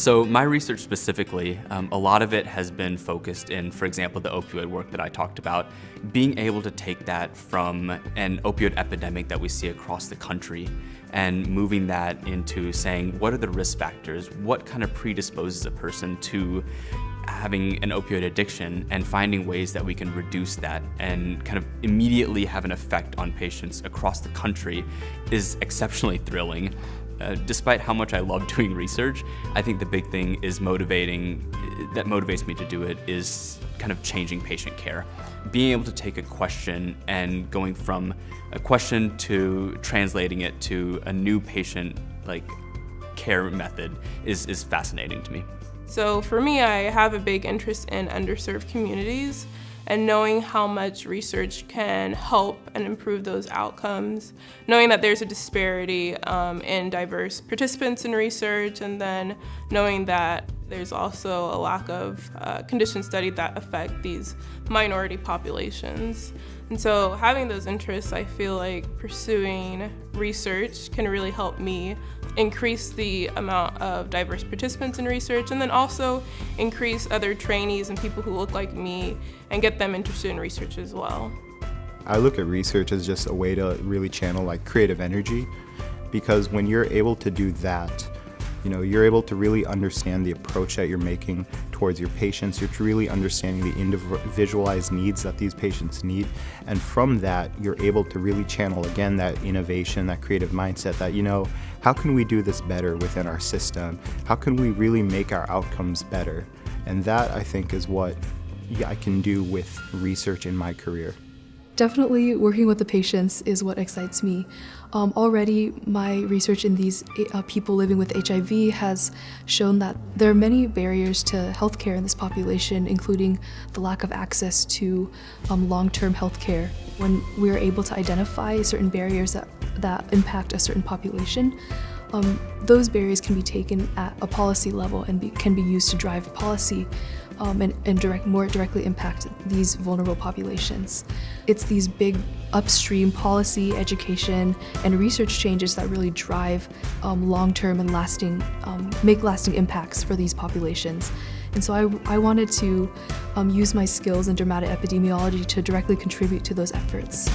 So my research specifically, a lot of it has been focused in, for example, the opioid work that I talked about, being able to take that from an opioid epidemic that we see across the country and moving that into saying, what are the risk factors? What kind of predisposes a person to having an opioid addiction, and finding ways that we can reduce that and kind of immediately have an effect on patients across the country is exceptionally thrilling. Despite how much I love doing research, I think the big thing is that motivates me to do it is kind of changing patient care. Being able to take a question and going from a question to translating it to a new patient care method is fascinating to me. So for me, I have a big interest in underserved communities, and knowing how much research can help and improve those outcomes, knowing that there's a disparity in diverse participants in research, and then knowing that there's also a lack of conditions studied that affect these minority populations. And so having those interests, I feel like pursuing research can really help me increase the amount of diverse participants in research, and then also increase other trainees and people who look like me and get them interested in research as well. I look at research as just a way to really channel creative energy, because when you're able to do that, you're able to really understand the approach that you're making towards your patients. You're really understanding the individualized needs that these patients need. And from that, you're able to really channel, again, that innovation, that creative mindset that, how can we do this better within our system? How can we really make our outcomes better? And that, I think, is what I can do with research in my career. Definitely working with the patients is what excites me. Already my research in these people living with HIV has shown that there are many barriers to healthcare in this population, including the lack of access to long-term healthcare. When we are able to identify certain barriers that impact a certain population, those barriers can be taken at a policy level and can be used to drive policy and more directly impact these vulnerable populations. It's these big upstream policy, education, and research changes that really drive long-term and make lasting impacts for these populations. And so I wanted to use my skills in dramatic epidemiology to directly contribute to those efforts.